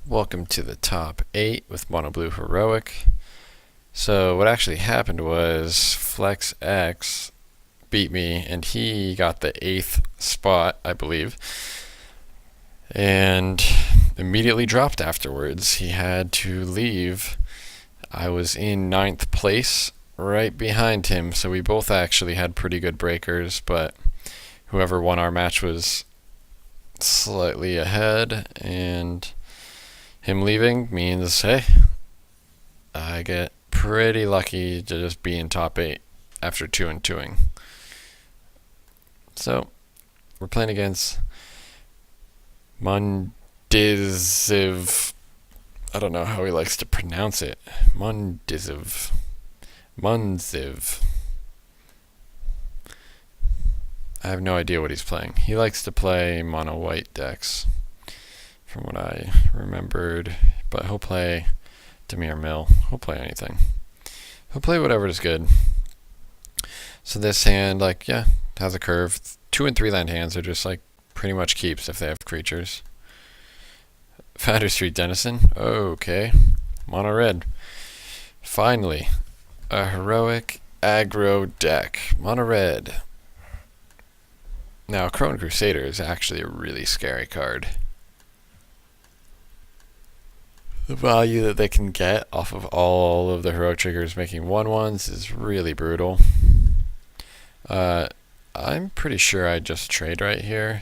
Welcome to the top 8 with Mono Blue Heroic. So what actually happened was Flex X beat me and he got the 8th spot, I believe, and immediately dropped afterwards. He had to leave. I was in 9th place right behind him, so we both actually had pretty good breakers, but whoever won our match was slightly ahead, and him leaving means, hey, I get pretty lucky to just be in top 8 after 2 and 2ing. So, we're playing against Mundiziv. I don't know how he likes to pronounce it. Munziv. I have no idea what he's playing. He likes to play mono white decks, from what I remembered, but he'll play Dimir Mill. He'll play anything. He'll play whatever is good. So this hand, has a curve. 2 and 3 land hands are just pretty much keeps if they have creatures. Founder Street Denizen. Okay. Mono red. Finally, a heroic aggro deck. Mono red. Now, Crone Crusader is actually a really scary card. The value that they can get off of all of the heroic triggers making 1/1s is really brutal. I'm pretty sure I just trade right here.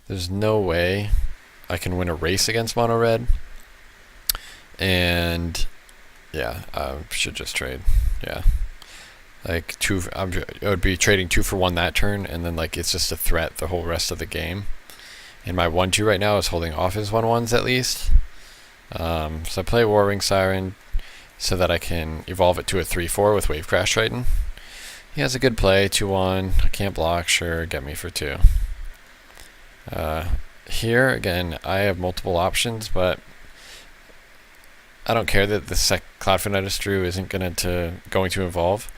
There's no way I can win a race against mono red. And yeah, I should just trade. Yeah. I would be trading 2 for 1 that turn, and then it's just a threat the whole rest of the game. And my 1/2 right now is holding off his 1/1s at least. So I play Warwing Siren so that I can evolve it to a 3/4 with Wave Crash Triton. He has a good play, 2/1. I can't block, sure, get me for 2. Here, again, I have multiple options, but I don't care that the Cloudfin I just drew isn't going to evolve,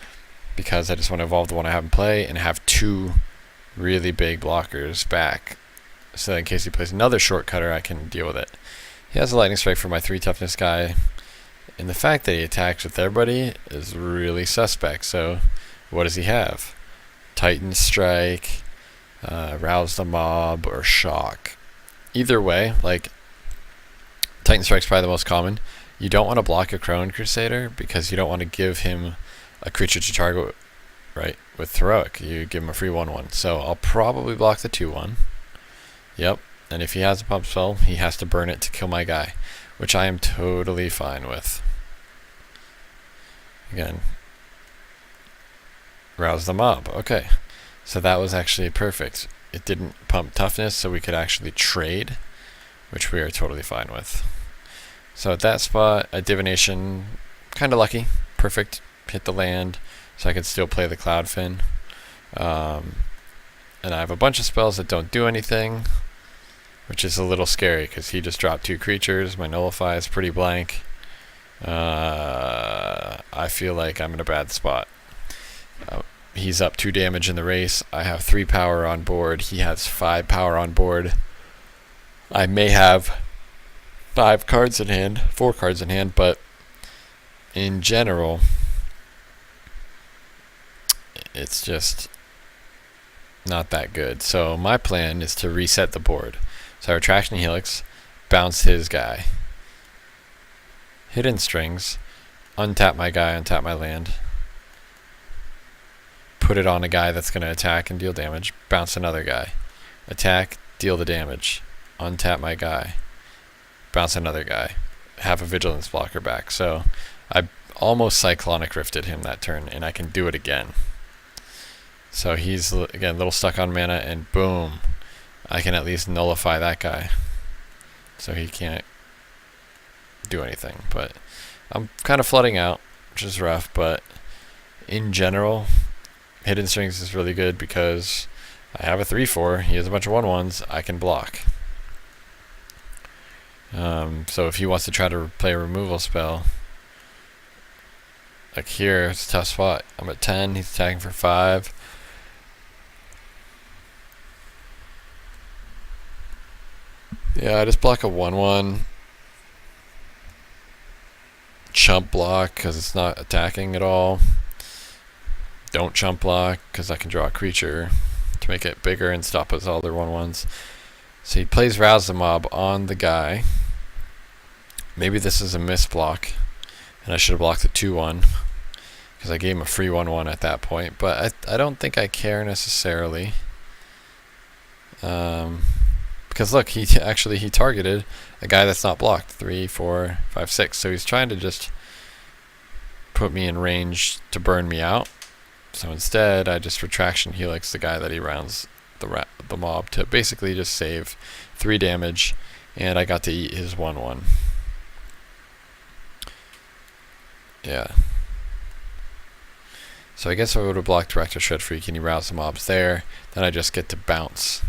because I just want to evolve the one I have in play and have 2 really big blockers back, so that in case he plays another shortcutter, I can deal with it. He has a Lightning Strike for my 3 toughness guy, and the fact that he attacks with everybody is really suspect. So what does he have? Titan Strike, Rouse the Mob, or Shock. Either way, Titan Strike's probably the most common. You don't want to block a Crone Crusader because you don't want to give him a creature to target, right, with Heroic. You give him a free 1/1. So I'll probably block the 2/1. Yep. And if he has a pump spell, he has to burn it to kill my guy, which I am totally fine with. Again, Rouse the Mob. Okay. So that was actually perfect. It didn't pump toughness, so we could actually trade, which we are totally fine with. So at that spot, a Divination, kind of lucky. Perfect. Hit the land, so I could still play the Cloudfin. And I have a bunch of spells that don't do anything, which is a little scary because he just dropped 2 creatures. My Nullify is pretty blank. I feel like I'm in a bad spot. He's up 2 damage in the race. I have 3 power on board. He has 5 power on board. I may have 4 cards in hand, but in general, it's just not that good. So my plan is to reset the board. So I Retraction Helix, bounce his guy. Hidden Strings, untap my guy, untap my land. Put it on a guy that's going to attack and deal damage. Bounce another guy. Attack, deal the damage. Untap my guy. Bounce another guy. Have a Vigilance blocker back. So I almost Cyclonic Rifted him that turn, and I can do it again. So he's, again, a little stuck on mana, and boom. I can at least nullify that guy. So he can't do anything. But I'm kind of flooding out, which is rough, but in general, Hidden Strings is really good because I have a 3/4. He has a bunch of 1/1s. I can block. So if he wants to try to play a removal spell, here, it's a tough spot. I'm at 10. He's attacking for 5. Yeah, I just block a 1/1. chump block because it's not attacking at all. Don't chump block because I can draw a creature to make it bigger and stop us all their 1/1s. So he plays Rouse the Mob on the guy. Maybe this is a miss block, and I should have blocked the 2/1 because I gave him a free 1/1 at that point. But I don't think I care necessarily. Because look, he targeted a guy that's not blocked. 3, 4, 5, 6. So he's trying to just put me in range to burn me out. So instead, I just Retraction Helix the guy that he rounds the mob to basically just save 3 damage, and I got to eat his 1/1. Yeah. So I guess I would have blocked Rector Shredfreak and he roused the mobs there. Then I just get to bounce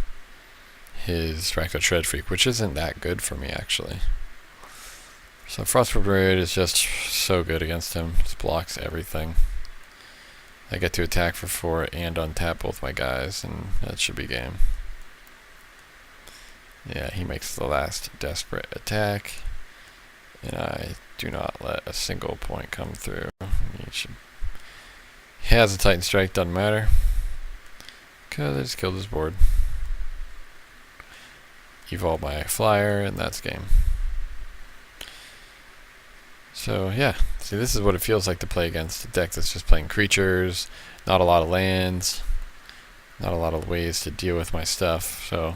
his Rector Shredfreak, which isn't that good for me actually. So Frostbite Parade is just so good against him. Just blocks everything. I get to attack for 4 and untap both my guys, and that should be game. Yeah, he makes the last desperate attack, and I do not let a single point come through. He has a Titan Strike, doesn't matter, because I just killed his board. Evolve my flyer, and that's game. So yeah, see, this is what it feels like to play against a deck that's just playing creatures, not a lot of lands, not a lot of ways to deal with my stuff. So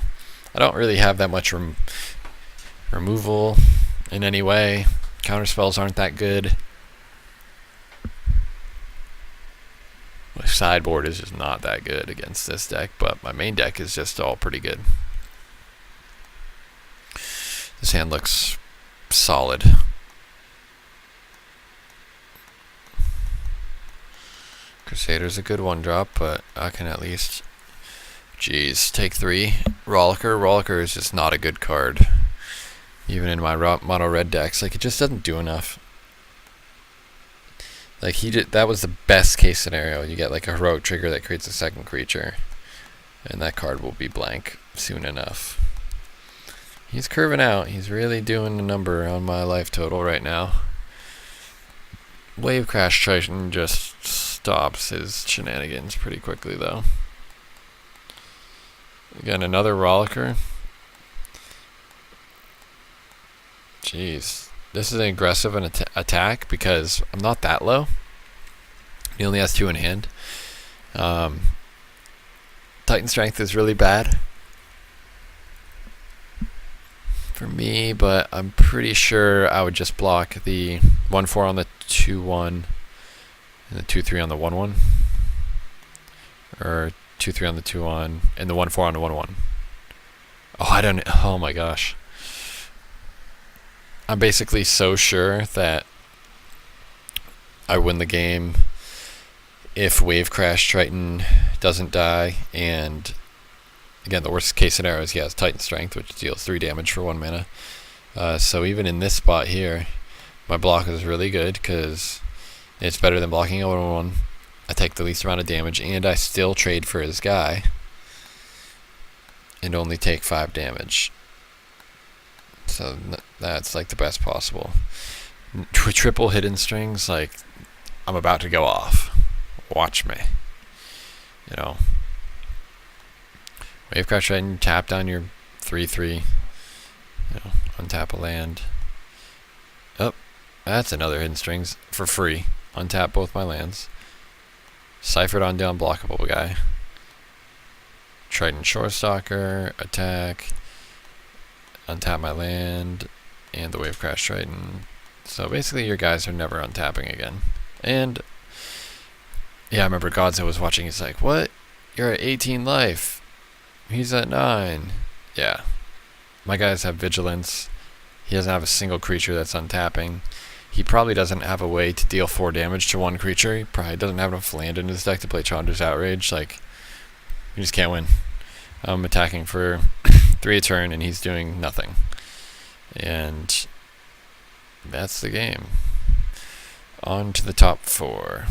I don't really have that much removal in any way. Counterspells aren't that good. My sideboard is just not that good against this deck, but my main deck is just all pretty good. This hand looks solid. Crusader's a good 1-drop, but I can at least, jeez, take 3. Rollicker. Rollicker is just not a good card. Even in my mono red decks, like, it just doesn't do enough. Like, that was the best case scenario. You get like a heroic trigger that creates a second creature, and that card will be blank soon enough. He's curving out. He's really doing a number on my life total right now. Wave Crash Triton just stops his shenanigans pretty quickly, though. Again, another Rollicker. Jeez. This is an aggressive attack because I'm not that low. He only has 2 in hand. Titan Strength is really bad for me, but I'm pretty sure I would just block the 1/4 on the 2/1 and the 2/3 on the 1/1, or 2/3 on the 2/1 and the 1/4 on the 1/1. Oh my gosh. I'm basically so sure that I win the game if Wave Crash Triton doesn't die, and again, the worst case scenario is he has Titan Strength, which deals 3 damage for 1 mana. So even in this spot here, my block is really good because it's better than blocking a 1/1. I take the least amount of damage, and I still trade for his guy and only take 5 damage. So that's like the best possible. Triple Hidden Strings, like, I'm about to go off. Watch me. You know. Wave Crash Triton, tap down your 3/3. You know, untap a land. Oh, that's another Hidden Strings for free. Untap both my lands. Ciphered on down, blockable guy. Triton Shorestalker, attack. Untap my land, and the Wave Crash Triton. So basically your guys are never untapping again. And yeah, I remember Godzo was watching, he's like, what? You're at 18 life. He's at 9. Yeah. My guys have Vigilance. He doesn't have a single creature that's untapping. He probably doesn't have a way to deal 4 damage to 1 creature. He probably doesn't have enough land in his deck to play Chandra's Outrage. Like, you just can't win. I'm attacking for 3 a turn, and he's doing nothing. And that's the game. On to the top 4.